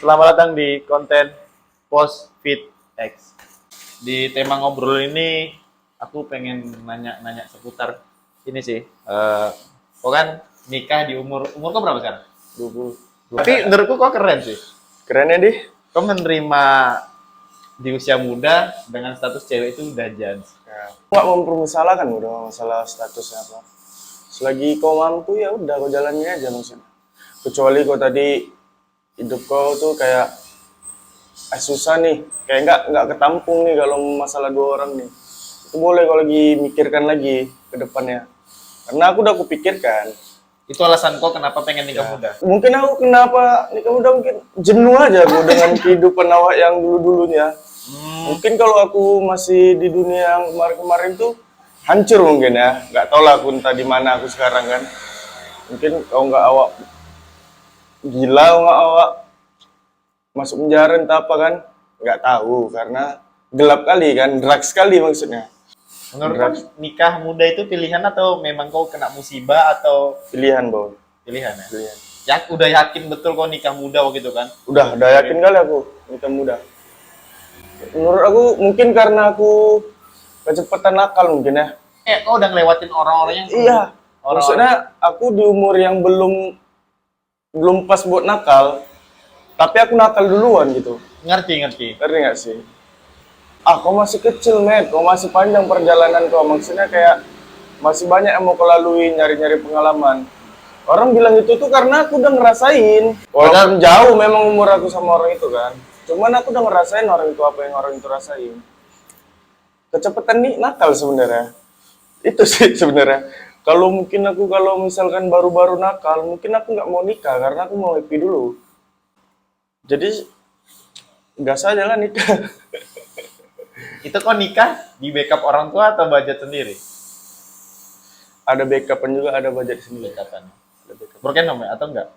Selamat datang di konten Post Fit X. Di tema ngobrol ini, aku pengen nanya seputar ini sih. Kau kan nikah di umur kau berapa sekarang? 20. Tapi menurutku kau keren sih. Keren ya, Di? Kau menerima di usia muda dengan status cewek itu udah jans. Ya. Nggak mempermasalahkan udah masalah statusnya apa. Selagi kau mampu ya udah kau jalanin aja maksudnya. Kecuali kau tadi hidup kau tuh kayak susah nih, kayak nggak ketampung nih kalau masalah 2 orang nih. Itu boleh kau lagi mikirkan lagi ke depannya. Karena aku udah kupikirkan. Itu alasan kau kenapa pengen nikah muda? Mungkin aku kenapa nikah muda mungkin jenuh aja aku dengan kehidupan awak yang dulu-dulunya. Mungkin kalau aku masih di dunia yang kemarin-kemarin tuh hancur mungkin ya. Nggak tau lah aku entah di mana aku sekarang kan. Mungkin kalau nggak awak gila, kalau nggak awak masuk penjara entah apa kan. Nggak tahu karena gelap kali kan, drugs sekali maksudnya. Menurut kau nikah muda itu pilihan atau memang kau kena musibah atau Pilihan, Boy. pilihan ya? Pilihan. Ya, udah yakin betul kau nikah muda waktu itu kan? Udah yakin kali aku nikah muda. Menurut aku mungkin karena aku kecepatan nakal mungkin ya. Kau udah ngelewatin orang-orang yang Iya. orang-orang Maksudnya aku di umur yang belum pas buat nakal, tapi aku nakal duluan gitu. ngerti. Ngerti nggak sih? Kau masih kecil, Met. Kau masih panjang perjalanan kau. Maksudnya kayak masih banyak yang mau kau lalui, nyari-nyari pengalaman. Orang bilang itu tuh karena aku udah ngerasain. Walaupun jauh memang umur aku sama orang itu kan. Cuman aku udah ngerasain orang itu apa yang orang itu rasain. Kecepatan nih nakal sebenarnya. Itu sih sebenarnya. Kalau misalkan baru-baru nakal, mungkin aku nggak mau nikah karena aku mau happy dulu. Jadi gas aja lah nikah. itu kau nikah di backup orang tua atau budget sendiri? Ada backupan juga, ada budget sendiri. Backupan. Broken home ya atau enggak?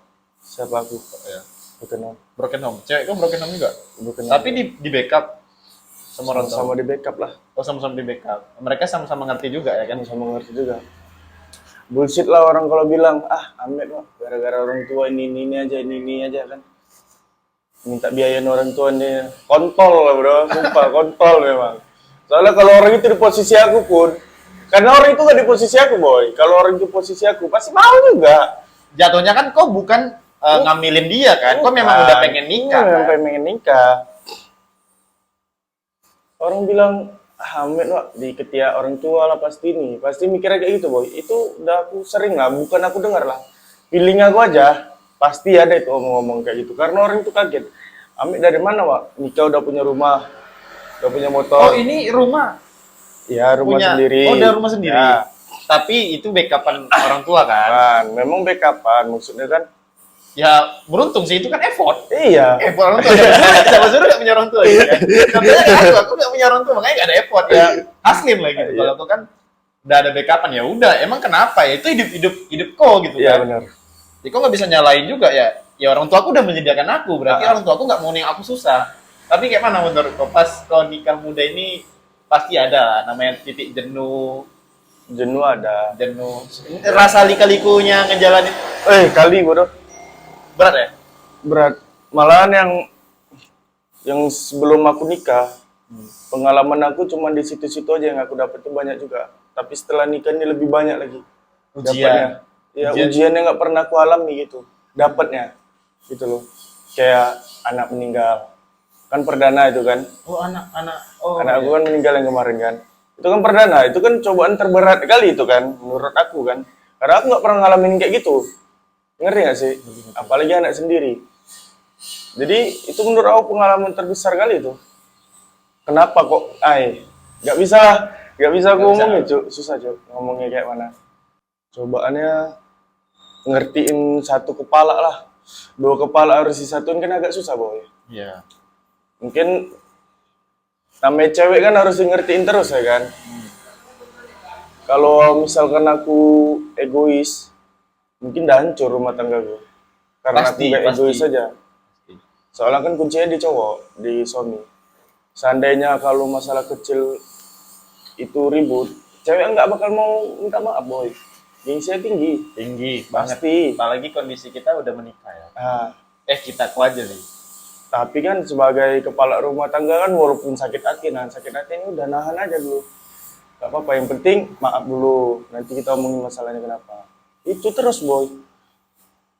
Siapa aku? Ya. Bukan Broken home. Cewek kau broken home juga? Bukan. Tapi di backup sama orang tua. Sama di backup lah. Oh, sama-sama di backup. Mereka sama-sama ngerti juga ya kan? Sama ngerti juga. Bullshit lah orang kalau bilang, Amet mah gara-gara orang tua ini aja kan. Minta biayain orang tuanya. Kontol lah bro, sumpah kontol memang. Soalnya kalau orang itu di posisi aku pun, karena orang itu gak di posisi aku, Boy. Kalau orang itu posisi aku, pasti mau juga. Jatuhnya kan kau bukan ngambilin dia kan? Kau memang udah pengen nikah. Memang Kan? pengen nikah. Orang bilang, Amet wah di ketiak orang tua lah pasti nih. Pasti mikirnya kayak gitu, Boy. Itu udah aku sering lah, bukan aku dengar lah. Feeling aku aja, pasti ada itu ngomong-ngomong kayak gitu. Karena orang itu kaget. Amet dari mana, Wak? Nikah udah punya rumah, udah punya motor. Oh, ini rumah? Ya, rumah sendiri. Oh, udah rumah sendiri? Ya. Tapi itu backupan orang tua kan? Memang backupan, maksudnya kan. Ya, beruntung sih, itu kan effort. Iya. Effort orang tua. Siapa suruh gak punya orang tua gitu kan? Contohnya aku gak punya orang tua, makanya gak ada effort ya. Aslim lah gitu. Kalau aku kan udah ada backupan, ya udah. Emang kenapa ya? Itu hidup kau gitu Iya, kan? benar. Jadi kok gak bisa nyalain juga ya? Ya orang tua aku udah menyediakan aku, berarti orang tua aku gak mau nih aku susah. Tapi kayak mana menurut kau? Pas kau nikah muda ini, pasti ada namanya titik jenuh. Jenuh ada. Jenuh. Rasa lika-likunya ngejalanin. Kali bodoh. Berat ya? Berat. Malahan yang sebelum aku nikah, pengalaman aku cuma di situ-situ aja yang aku dapetin banyak juga. Tapi setelah nikah ini lebih banyak lagi. Ujian. Ya, ujian yang nggak pernah aku alami gitu. Dapatnya. Gitu loh. Kayak anak meninggal. Kan perdana itu kan. Oh, anak. Oh, anak aku kan meninggal yang kemarin kan. Itu kan perdana. Itu kan cobaan terberat kali itu kan. Menurut aku kan. Karena aku nggak pernah ngalamin kayak gitu. Ngerti nggak sih? Apalagi anak sendiri. Jadi itu menurut aku pengalaman terbesar kali itu. Kenapa kok? Nggak bisa aku ngomongnya, Cuk. Susah, Cuk. Ngomongnya kayak mana. Cobaannya ngertiin satu kepala lah. 2 kepala harus disatuin kan agak susah, Boy. Iya. Mungkin namanya cewek kan harus ngertiin terus ya kan. Kalau misalkan aku egois, mungkin udah hancur rumah tangga gue. Karena aku gak egois aja. Soalnya kan kuncinya di cowok, di suami. Seandainya kalau masalah kecil itu ribut, cewek nggak bakal mau minta maaf, Boy. Gengsinya tinggi Banget. pasti. Apalagi kondisi kita udah menikah ya. Ah, Kita aku aja nih. Tapi kan sebagai kepala rumah tangga kan walaupun sakit hati, nah sakit hati ini udah nahan aja dulu. Gak apa-apa, yang penting maaf dulu. Nanti kita omongin masalahnya kenapa. Itu terus boy.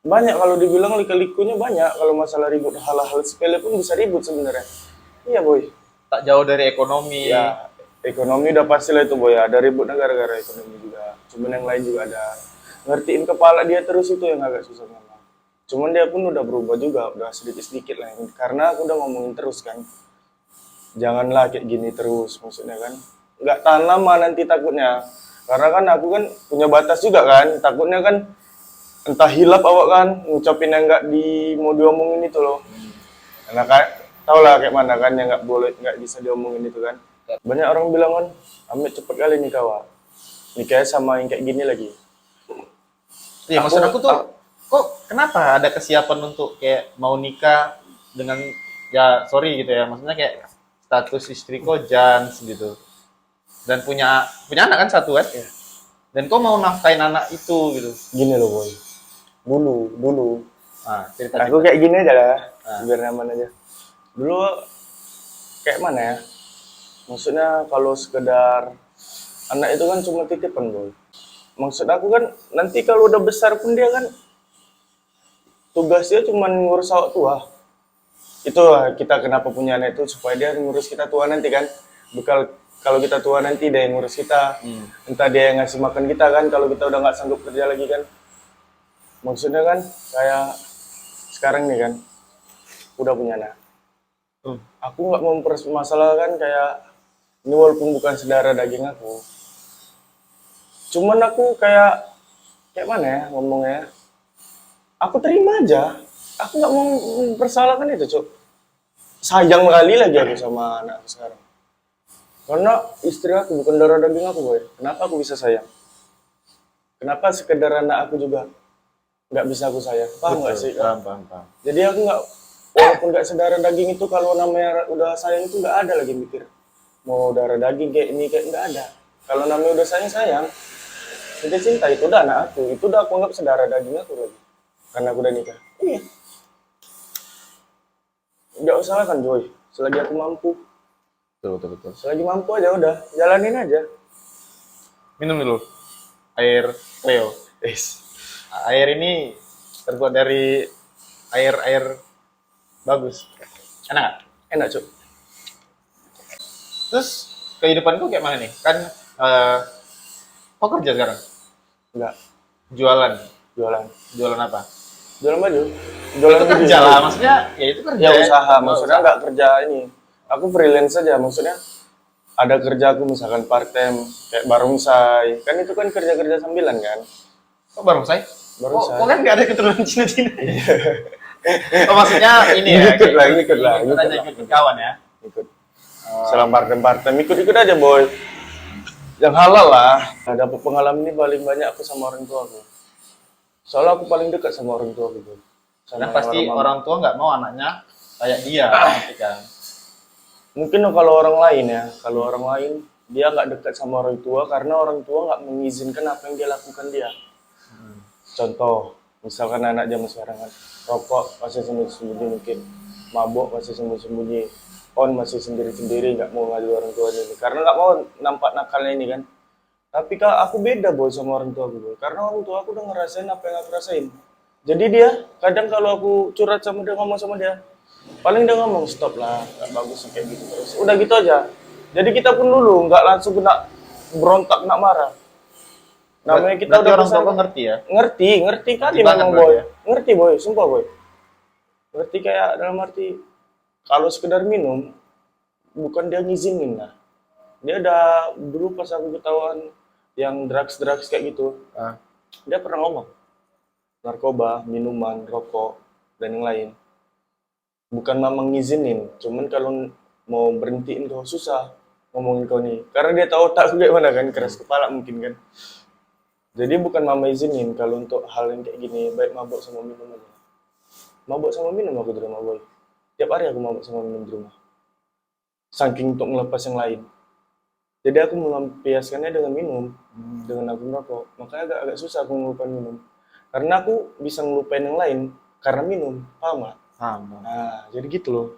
Banyak kalau dibilang lika-likunya banyak. Kalau masalah ribut hal-hal sepele pun bisa ribut sebenarnya. Iya boy. Tak jauh dari ekonomi. Ya ekonomi udah pastilah itu boy. Ada ributnya gara-gara ekonomi juga. Cuman yang lain juga ada. Ngertiin kepala dia terus itu yang agak susah memang. Cuman dia pun udah berubah juga, udah sedikit-sedikit lah. Karena aku udah ngomongin terus kan. Janganlah kayak gini terus, maksudnya kan. Nggak tahan lama nanti takutnya. Karena kan aku kan punya batas juga kan. Takutnya kan entah hilap awak kan, ngucapin yang nggak mau diomongin itu loh. Karena kan, tau lah kayak mana kan, yang nggak bisa diomongin itu kan. Banyak orang bilang kan, Amit cepet kali nikah Wak. Nikahnya sama yang kayak gini lagi. Iya, maksud aku tuh, kok kenapa ada kesiapan untuk kayak mau nikah dengan, ya sorry gitu ya, maksudnya kayak status istri kok jans gitu. Dan punya anak kan satu kan? Iya. Dan kok mau nafkain anak itu gitu. Gini loh boy, dulu. Ah, cerita. Aku kayak gini aja lah, Ah. biar nyaman aja. Dulu kayak mana ya? Maksudnya kalau sekedar anak itu kan cuma titipan boy. Maksud aku kan nanti kalau udah besar pun dia kan tugasnya cuma ngurus awak tua. Itu kita kenapa punya anak itu supaya dia ngurus kita tua nanti kan. Bekal kalau kita tua nanti dia yang ngurus kita. Entah dia yang ngasih makan kita kan kalau kita udah nggak sanggup kerja lagi kan. Maksudnya kan kayak sekarang nih kan udah punya anak. Aku nggak mempermasalahkan kayak ini walaupun bukan saudara daging aku. Cuman aku kayak mana ya ngomongnya. Aku terima aja. Aku nggak mau mempersalahkan itu, Cuk. Sayang kali lagi aku sama anakku sekarang. Karena istri aku bukan darah daging aku, boy. Kenapa aku bisa sayang? Kenapa sekedar anak aku juga nggak bisa aku sayang? Paham nggak sih? Paham. Jadi aku nggak, walaupun nggak sedarah daging itu, kalau namanya udah sayang itu nggak ada lagi mikir. Mau darah daging kayak ini, kayak nggak ada. Kalau namanya udah sayang, udah cinta, itu udah anak aku. Itu udah aku anggap sedarah daging aku lagi. Karena aku udah nikah. Iya. Nggak usah kan, Joy. Selagi aku mampu. Betul. Selagi mampu aja udah. Jalanin aja. Minum dulu. Air Cleo. Yes. Air ini terbuat dari air bagus. Enak nggak? Enak, Cuk. Terus kehidupanku kayak mana nih? Kan kok kerja sekarang? Enggak. Jualan. Jualan Apa? Jualan baju. Jualan Itu baju. kerja lah, maksudnya ya itu kerja. Ya usaha. Maksudnya Usaha. nggak kerja ini. Aku freelance aja. Maksudnya ada kerja aku misalkan part time kayak barongsai. Kan itu kan kerja-kerja sambilan kan. Kok barongsai? Barongsai. Kok kan nggak ada keturunan Cina-Cina? Oh, maksudnya ini ya? Ikut lah. Ikut aja, ikut kawan ya? Ikut. Selang part-time ikut aja boy. Yang halal lah. Nah, dapat pengalaman ini paling banyak aku sama orang tua aku. Soalnya aku paling dekat sama orang tua aku. Boy. Karena pasti orang tua nggak mau anaknya kayak dia, kan? Mungkin kalau orang lain ya, kalau orang lain dia nggak dekat sama orang tua karena orang tua nggak mengizinkan apa yang dia lakukan dia. Contoh, misalkan anak zaman sekarang kan, rokok masih sembunyi-sembunyi mungkin, mabuk masih sembunyi-sembunyi, on masih sendiri-sendiri nggak mau ngadu orang tua ini, karena nggak mau nampak nakalnya ini kan. Tapi kak, aku beda boy sama orang tua aku boy, karena orang tua aku udah ngerasain apa yang aku rasain. Jadi dia, kadang kalau aku curhat sama dia, ngomong sama dia, paling dia ngomong stop lah, nggak bagus kayak gitu terus. Udah gitu aja. Jadi kita pun dulu nggak langsung kena berontak, kena marah. Namanya kita Berarti udah orang besar. tua ngerti ya? Ngerti kali Ngerti memang banget, boy. Bro, ya? Ngerti boy, sumpah boy. Ngerti kayak dalam arti kalau sekedar minum, bukan dia ngizinin lah. Dia udah dulu pas aku ketahuan yang drugs kayak gitu, dia pernah ngomong narkoba, minuman, rokok dan yang lain. Bukan mama ngizinin, cuman kalau mau berhentiin kau susah ngomongin kau nih. Karena dia tahu otak aku kayak mana kan, keras kepala mungkin kan. Jadi bukan mama izinin kalau untuk hal yang kayak gini, baik mabuk sama minum aja. Mabuk sama minum aku di rumah boy. Tiap hari aku mabuk sama minum di rumah. Saking untuk melepas yang lain. Jadi aku melampiaskannya dengan minum, dengan aku merokok. Makanya agak susah aku ngelupain minum. Karena aku bisa ngelupain yang lain karena minum, paham gak? Sama. Nah, jadi gitu loh.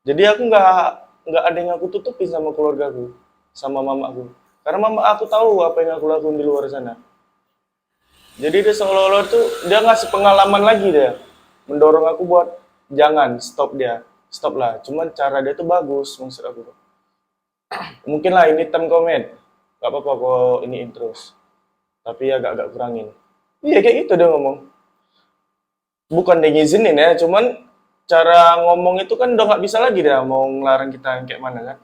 Jadi aku nggak ada yang aku tutupin sama keluargaku, sama mamaku. Karena mama aku tahu apa yang aku lakuin di luar sana. Jadi dia seolah-olah tuh dia ngasih pengalaman lagi dia, mendorong aku buat jangan stop dia, stop lah. Cuman cara dia tuh bagus maksud aku. Mungkin lah ini time comment, nggak apa-apa kok iniin terus. Tapi agak-agak kurangin. Iya kayak gitu dia ngomong. Bukan dia ngizinin ya, cuman cara ngomong itu kan udah nggak bisa lagi dia mau ngelarang kita yang kayak mana kan.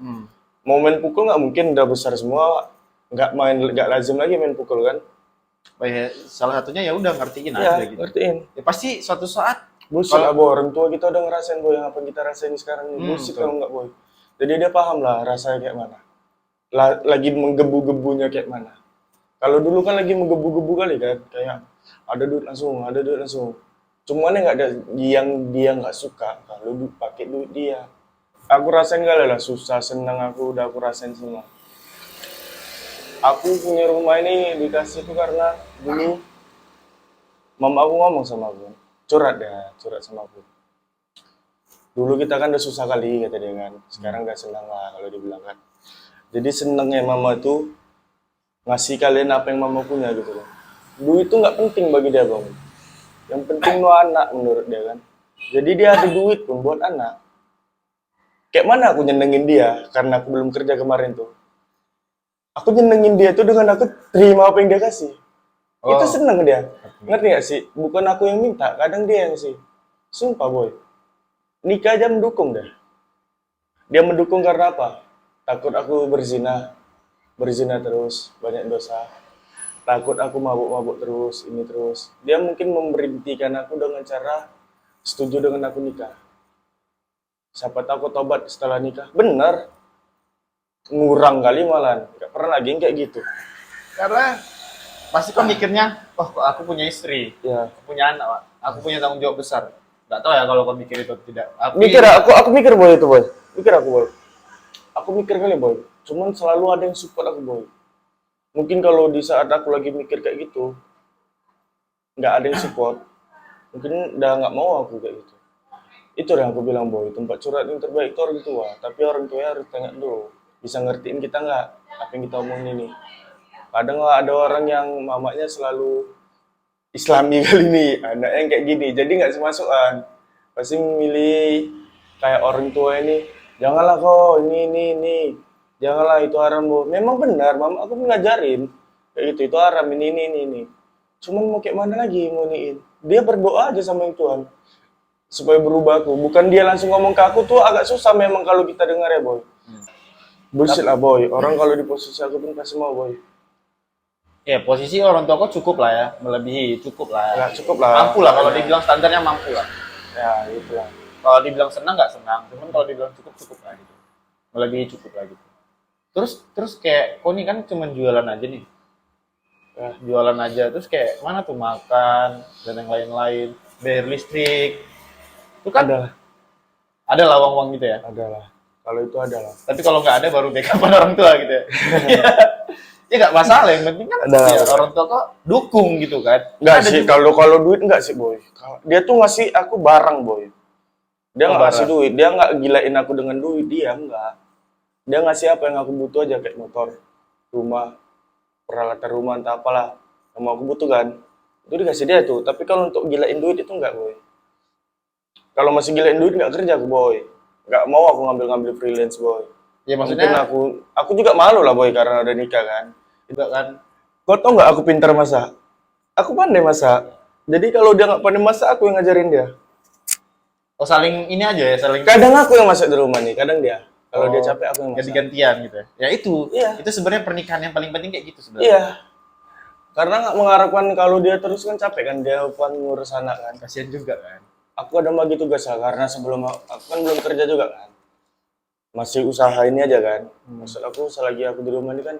Mau main pukul nggak mungkin, udah besar semua, nggak lazim lagi main pukul kan. Oh ya, salah satunya ya udah ngertiin Ya, aja gitu. ngertiin. Ya pasti suatu saat Bullshit lah boy, orang tua kita udah ngerasain boy yang apa yang kita rasain sekarang ini. Bullshit betul. kalau nggak boy. Jadi dia paham lah rasanya kayak mana. Lagi menggebu-gebunya kayak mana. Kalau dulu kan lagi menggebu-gebu kali kan, kayak ada duit langsung, ada duit langsung. Cuman yang nggak ada yang dia nggak suka kalau pakai duit dia. Aku rasain kali lah susah senang aku udah aku rasain semua. Aku punya rumah ini dikasih itu karena dulu mama aku ngomong sama aku, curhat sama aku. Dulu kita kan udah susah kali kata dia kan, sekarang udah senang lah kalau dibilang kan. Jadi senangnya mama tuh ngasih kalian apa yang mama punya gitu loh. Duit itu nggak penting bagi dia bang. Yang penting lu anak menurut dia kan. Jadi dia ada duit pun buat anak. Kayak mana aku nyenengin dia karena aku belum kerja kemarin tuh. Aku nyenengin dia tuh dengan aku terima apa yang dia kasih. Itu seneng dia. Ngerti gak sih? Bukan aku yang minta, kadang dia yang sih. Sumpah boy. Nikah aja mendukung dah. Dia mendukung karena apa? Takut aku berzina terus, banyak dosa. Takut aku mabuk-mabuk terus, ini terus. Dia mungkin memberhentikan aku dengan cara setuju dengan aku nikah. Siapa tahu aku tobat setelah nikah. Bener. Ngurang kali malah. Gak pernah lagi kayak gitu. Karena pasti kok mikirnya, oh kok aku punya istri, Ya. aku punya anak, Pak. Aku punya tanggung jawab besar. Gak tahu ya kalau kau mikir itu atau tidak. Tapi, Aku mikir boy itu boy. Mikir aku boy. Aku mikir kali boy. Cuman selalu ada yang support aku boy. Mungkin kalau di saat aku lagi mikir kayak gitu, nggak ada yang support, mungkin udah nggak mau aku kayak gitu. Itu yang aku bilang boy, tempat curhat yang terbaik itu orang tua. Tapi orang tua harus tanya dulu, bisa ngertiin kita nggak apa yang kita omongin ini. Kadang ada orang yang mamanya selalu Islami kali ini, anaknya yang kayak gini, jadi nggak semasukan. Pasti memilih kayak orang tua ini, janganlah kok ini, janganlah itu haram bu. Memang benar, mama aku ngajarin kayak gitu, itu haram ini. Cuman mau kayak mana lagi mau iniin? Dia berdoa aja sama yang Tuhan supaya berubah aku. Bukan dia langsung ngomong ke aku tuh agak susah memang kalau kita dengar ya boy. Bullshit lah boy, orang kalau di posisi aku pun pasti mau boy. ya posisi orang tua kau cukup lah ya, melebihi cukup lah. Ya cukup lah. Mampu lah kalau dibilang standarnya mampu lah. Ya itulah. Kalau dibilang senang nggak senang, cuman kalau dibilang cukup lah gitu. Melebihi cukup lah gitu. Terus kayak kau nih kan cuma jualan aja nih. Ya, jualan aja terus kayak mana tuh makan dan yang lain-lain, bayar listrik. Itu kan ada lah uang-uang gitu ya. Ada lah. Kalau itu ada lah. Tapi kalau nggak ada baru backupan orang tua gitu ya. Ya nggak masalah, yang penting kan Ada. ya, orang tua kok dukung gitu kan. Enggak Ada sih, juga- kalau duit enggak sih boy. Dia tuh ngasih aku barang boy. Dia Oh, nggak ngasih barang. duit, dia nggak gilain aku dengan duit, dia enggak. Dia ngasih apa yang aku butuh aja kayak motor, rumah, peralatan rumah entah apalah yang mau aku butuh kan. Itu dikasih dia tuh. Tapi kalau untuk gilain duit itu enggak boy. Kalau masih gilain duit nggak kerja aku boy. Nggak mau aku ngambil freelance boy. Ya Mungkin maksudnya aku juga malu lah boy karena udah nikah kan. juga kan. Kau tau nggak aku pintar masak? Aku pandai masak. Jadi kalau dia nggak pandai masak, aku yang ngajarin dia. Oh saling ini aja ya, saling Kadang aku yang masak di rumah nih, kadang dia. Kalau dia capek, aku yang masak. ganti-gantian gitu ya. Ya itu, Iya. itu sebenarnya pernikahan yang paling penting kayak gitu sebenarnya. Iya. Karena nggak mengharapkan kalau dia terus kan capek kan, dia kan ngurus anak kan. Kasihan juga kan. Aku ada bagi tugas lah, karena sebelum aku kan belum kerja juga kan. Masih usaha ini aja kan. Maksud aku selagi aku di rumah ini kan,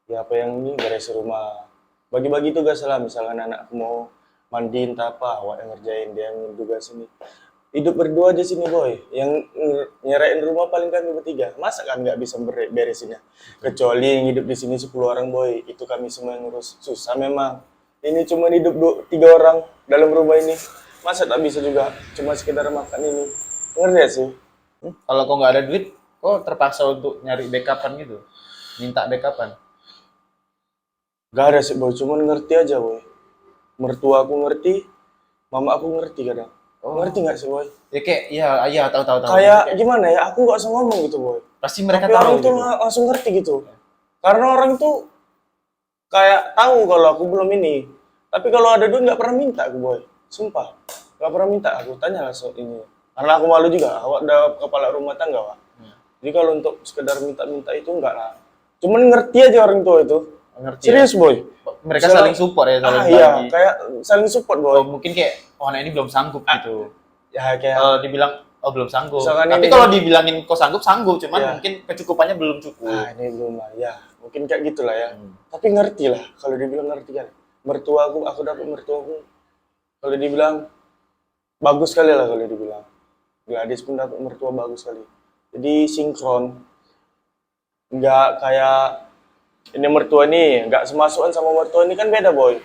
ya apa yang ini beres rumah. Bagi-bagi tugas lah, misalkan anak aku mau mandi entah apa, awak yang ngerjain, dia yang tugas ini. Hidup berdua aja sini boy, yang nyerain rumah paling kami bertiga. Masa kan nggak bisa beresinnya? Kecuali yang hidup di sini 10 orang boy, itu kami semua yang ngurus. Susah memang. Ini cuma hidup 3 orang dalam rumah ini. Masa tak bisa juga cuma sekedar makan ini? Ngerti ya sih? Kalau kau nggak ada duit, kau terpaksa untuk nyari backupan gitu, minta backupan. Gak ada sih boy, cuman ngerti aja boy. Mertua aku ngerti, mama aku ngerti kadang. Oh. Ngerti nggak sih boy? Ya kayak, iya tahu. Kayak gimana ya, aku nggak usah ngomong gitu boy. Pasti mereka Tapi tahu orang tuh gitu. langsung ngerti gitu. Karena orang tuh kayak tahu kalau aku belum ini. Tapi kalau ada duit nggak pernah minta aku boy. Sumpah, nggak pernah minta aku. Tanya lah soal ini. Karena aku malu juga. Awak udah kepala rumah tangga wak. Jadi kalau untuk sekedar minta-minta itu enggak lah. Cuman ngerti aja orang tua itu. Ngerti Serius ya? boy. Mereka Misalnya- saling support ya, saling Iya, bagi. kayak saling support boy. Oh, mungkin kayak, oh anak ini belum sanggup gitu. Ya kayak Kalau dibilang, oh belum sanggup. Misalkan Tapi ini kalau kan- dibilangin kok sanggup, cuman Iya. mungkin kecukupannya belum cukup. ini belum lah. Ya, mungkin kayak gitulah ya. Hmm. Tapi ngerti lah. Kalau dibilang ngerti kan. Mertua aku dapat mertua aku. Kalau dibilang bagus sekali lah kalau dibilang. Gadis pun dapat mertua bagus sekali. Jadi sinkron. Nggak kayak ini mertua nih, nggak semasukan sama mertua ini kan beda boy.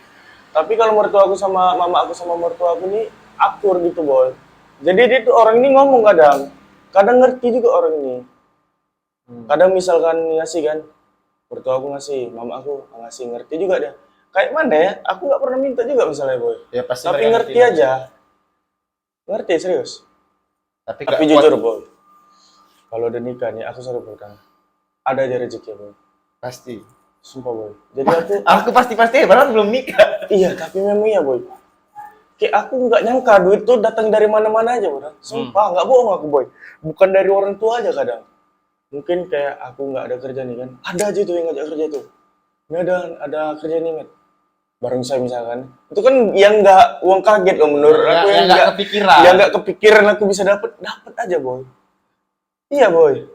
Tapi kalau mertua aku sama mama aku sama mertua aku nih akur gitu boy. Jadi dia tuh orang ini ngomong kadang ngerti juga orang ini. Kadang misalkan ngasih kan, mertua aku ngasih, mama aku ngasih, ngerti juga dia. Kayak mana ya? Aku nggak pernah minta juga misalnya boy. Ya pasti Tapi mereka ngerti lah. aja. Ngerti serius. Tapi Tapi nggak jujur kuat. boy, kalau udah nikah nih aku selalu bilang ada aja rezeki boy. Pasti. Sumpah boy. Jadi aku Aku pasti, padahal belum nikah. iya tapi memang iya boy. Kayak aku nggak nyangka duit tuh datang dari mana-mana aja boy. Sumpah nggak bohong aku boy. Bukan dari orang tua aja kadang. Mungkin kayak aku nggak ada kerja nih kan. Ada aja tuh yang ngajak kerja tuh. Ini ada kerja nih met. Bareng saya misalkan. Itu kan yang nggak uang kaget loh menurut aku yang nggak kepikiran. yang nggak kepikiran aku bisa dapat aja boy. Iya boy.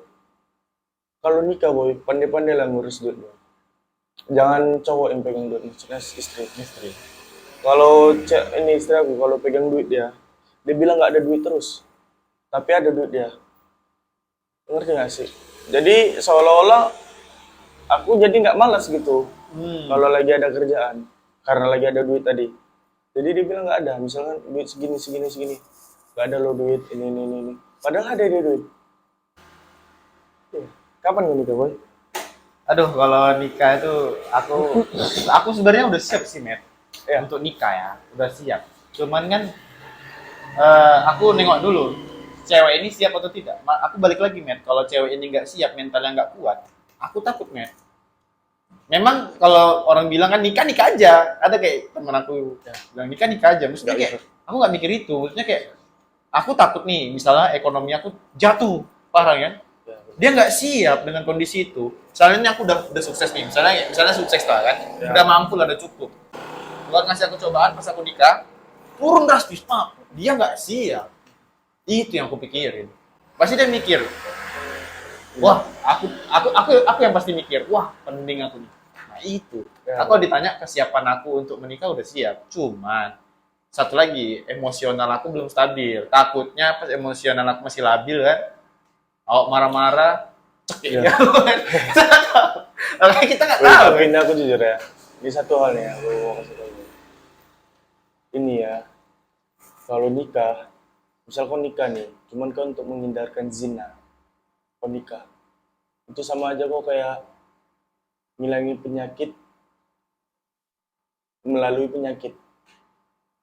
Kalau nikah boy, pandai-pandai lah ngurus duit boy. Jangan cowok yang pegang duit, maksudnya istri. Kalau ini istri aku, kalau pegang duit dia bilang nggak ada duit terus. Tapi ada duit dia. Ngerti nggak sih? Jadi seolah-olah aku jadi nggak malas gitu. Kalau lagi ada kerjaan. Karena lagi ada duit tadi. Jadi dia bilang nggak ada. Misalkan duit segini. Nggak ada lo duit, ini. Padahal ada dia duit. Kapan kamu nikah, boy? Aduh, kalau nikah itu aku sebenarnya udah siap sih, Matt. Iya. Untuk nikah ya, udah siap. Cuman kan aku nengok dulu cewek ini siap atau tidak. Aku balik lagi, Matt. Kalau cewek ini nggak siap, mentalnya nggak kuat, aku takut, Matt. Memang kalau orang bilang kan nikah aja. Ada kayak temen aku bilang nikah aja. Maksudnya Nggak kayak aku nggak mikir itu. Maksudnya kayak aku takut nih, misalnya ekonomi aku jatuh parah kan. Dia nggak siap dengan kondisi itu. Misalnya aku udah sukses nih, misalnya sukses lah kan, udah mampu lah, udah cukup. Tuhan ngasih aku cobaan pas aku nikah, turun drastis, Pak. Dia nggak siap. Itu yang aku pikirin. Pasti dia mikir, wah, aku yang pasti mikir, wah, penting aku nih. Nah itu. Aku ditanya kesiapan aku untuk menikah udah siap. Cuman satu lagi, emosional aku belum stabil. Takutnya pas emosional aku masih labil kan, awak marah-marah, cek ya. Makanya kita nggak Wih, tahu. tapi ini aku jujur ya. Ini satu hal nih, aku mau kasih tahu. Ini ya, kalau nikah, misal kau nikah nih, cuman kau untuk menghindarkan zina, kau nikah, itu sama aja kau kayak ngilangin penyakit melalui penyakit.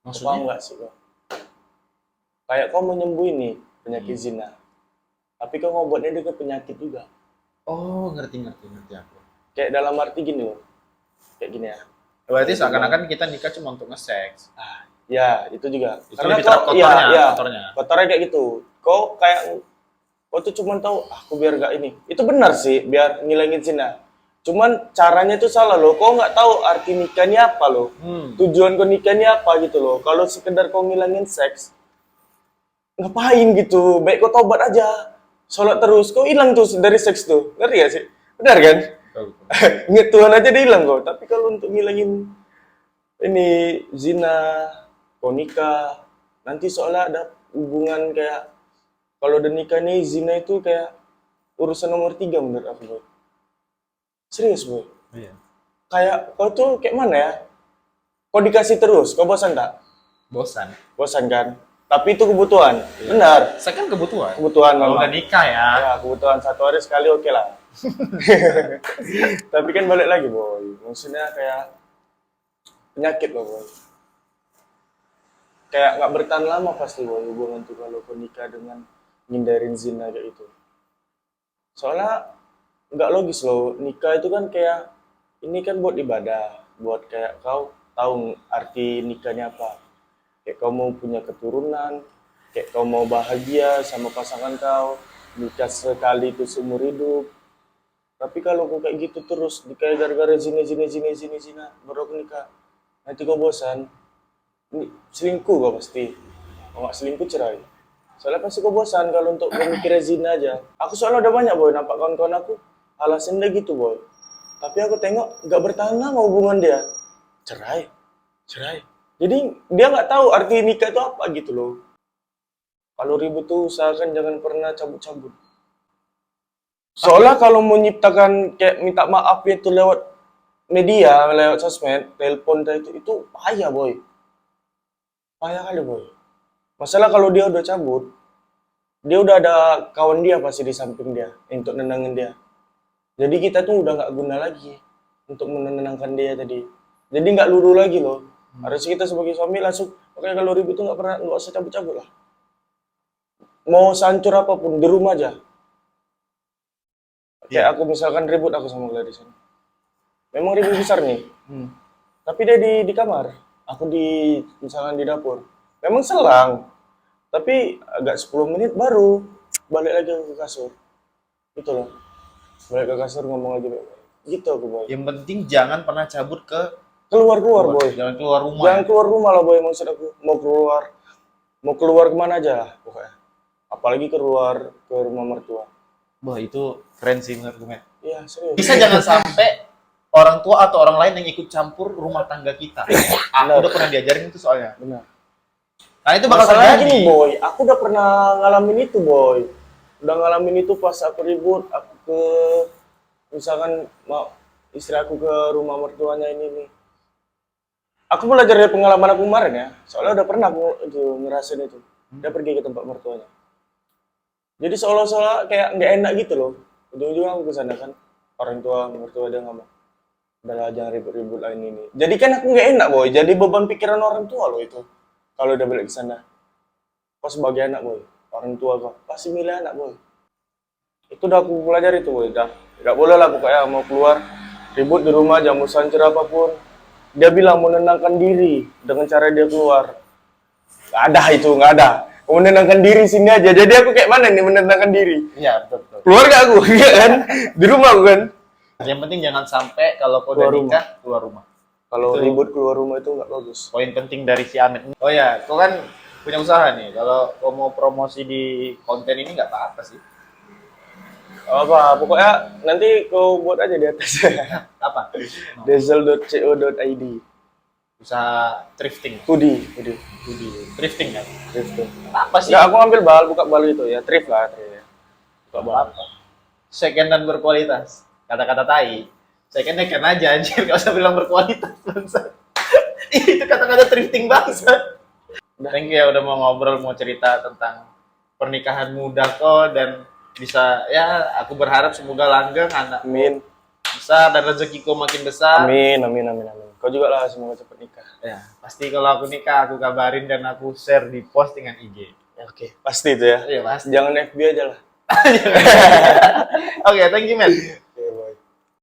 Kau paham Maksudnya? nggak sih kau? Kayak kau menyembuhin nih penyakit zina, tapi kau ngobatnya dengan penyakit juga. Oh, ngerti aku. Kayak dalam arti gini loh, kayak gini ya. Berarti seakan-akan kita nikah cuma untuk nge-seks. Ya, itu juga. Itu Karena lebih kok kotornya. kotornya kayak gitu. Kau kayak kau tuh cuma tahu aku biar gak ini. Itu benar sih, biar ngilangin zina. Cuman caranya itu salah loh. Kau nggak tahu arti nikahnya apa loh. Tujuan kau nikahnya apa gitu loh. Kalau sekedar kau ngilangin seks, ngapain gitu? Baik kau tobat aja. Sholat terus, kau hilang tuh dari seks tuh. Ngerti gak sih? Benar kan? Ingat Tuhan aja dia hilang kok. Tapi kalau untuk ngilangin ini zina, kau nikah, nanti soalnya ada hubungan kayak kalau udah nikah nih zina itu kayak urusan nomor 3 menurut aku boy. Serius boy. Iya. Kayak kau tuh kayak mana ya? Kau dikasih terus, kau bosan tak? Bosan. Bosan kan? Tapi itu kebutuhan. Benar. Saya kan kebutuhan. Kebutuhan Kalau udah memang. nikah ya. Ya, kebutuhan 1 hari sekali oke lah. Tapi kan balik lagi, boy. Maksudnya kayak penyakit loh, boy. Kayak nggak bertahan lama pasti, boy, hubungan tuh kalau kau nikah dengan ngindarin zina kayak itu. Soalnya nggak logis loh. Nikah itu kan kayak ini kan buat ibadah, buat kayak kau tahu arti nikahnya apa. Kayak kau mau punya keturunan, kayak kau mau bahagia sama pasangan kau, nikah sekali itu seumur hidup. Tapi kalau kau kayak gitu terus, kayak gara-gara zina, baru aku nikah. Nanti kau bosan, selingkuh kau pasti. Kalau nggak selingkuh cerai. Soalnya pasti kau bosan kalau untuk memikirnya zina aja. Aku soalnya udah banyak, boy, nampak kawan-kawan aku, alasan dia gitu, boy. Tapi aku tengok nggak bertahan lama hubungan dia. Cerai. Jadi dia nggak tahu arti nikah itu apa gitu loh. Kalau ribut tuh usahakan jangan pernah cabut-cabut. Soalnya kalau mau nyiptakan kayak minta maaf itu lewat media, lewat sosmed, telepon itu payah, boy. Payah kali, boy. Masalah kalau dia udah cabut, dia udah ada kawan dia pasti di samping dia untuk nenangin dia. Jadi kita tuh udah nggak guna lagi untuk menenangkan dia tadi. Jadi nggak luru lagi loh. Harusnya kita sebagai suami langsung, oke kalau ribut tuh nggak usah cabut-cabut lah. Mau sancur apapun di rumah aja. Kayak aku misalkan ribut aku sama Gladys. Memang ribut besar nih. Tapi dia di kamar, aku misalkan di dapur. Memang selang. Tapi agak 10 menit baru balik lagi ke kasur. Gitu loh. Balik ke kasur ngomong lagi baik-baik. Gitu aku, boy. Yang penting jangan pernah cabut ke Keluar, boy. Jangan keluar rumah. Jangan keluar rumah lah, boy, maksud aku. Mau keluar kemana aja lah, pokoknya. Apalagi keluar ke rumah mertua. Wah, itu keren sih menurut gue. Iya, serius. Bisa jangan sampai orang tua atau orang lain yang ikut campur rumah tangga kita. Aku udah pernah diajarin itu soalnya. Benar. Nah, itu bakal Masalahnya terjadi. gini, boy. Aku udah pernah ngalamin itu, boy. Udah ngalamin itu pas aku ribut, aku ke misalkan mau istri aku ke rumah mertuanya ini nih. Aku belajar dari pengalaman aku kemarin ya. Soalnya udah pernah aku itu ngerasain itu. Dia pergi ke tempat mertuanya. Jadi seolah-olah kayak nggak enak gitu loh. Ujung-ujungnya aku kesana kan. Orang tua mertua dia ngomong, udahlah jangan ribut-ribut lah ini. Jadi kan aku nggak enak, boy. Jadi beban pikiran orang tua loh itu. Kalau udah balik ke sana. Kau sebagai anak, boy. Orang tua kau pasti milih anak, boy. Itu udah aku pelajari itu, boy. Tidak boleh lah pokoknya mau keluar ribut di rumah, jamu sancur apapun. Dia bilang menenangkan diri dengan cara dia keluar. Nggak ada itu, nggak ada. Menenangkan diri sini aja. Jadi aku kayak mana nih menenangkan diri? Iya, betul. Keluar gak aku? Iya kan? Di rumah aku kan? Yang penting jangan sampai kalau kau udah nikah keluar rumah. Kalau Itu- ribut keluar rumah itu nggak bagus. Poin penting dari si Amet. Oh ya, kau kan punya usaha nih. Kalau kau mau promosi di konten ini nggak apa-apa sih. Apa? Pokoknya nanti kau buat aja di atas. Apa? Diesel.co.id. Usaha thrifting. Hoodie. Thrifting kan? Thrifting. Apa sih? Nggak, aku ambil buka bal itu ya. Thrift lah. Buka bal. Apa? Second dan berkualitas. Kata-kata tai. Secondnya kan aja anjir, nggak usah bilang berkualitas bangsa. Itu kata-kata thrifting bangsa. Thank you ya udah mau ngobrol, mau cerita tentang pernikahan muda kok dan bisa ya aku berharap semoga langgeng anak Amin. besar dan rezekiku makin besar. Amin. Kau juga lah semoga cepat nikah. Ya, pasti kalau aku nikah aku kabarin dan aku share di postingan IG. Ya, oke. Pasti itu ya. Iya, pasti. Jangan FB aja lah. Oke, thank you, man.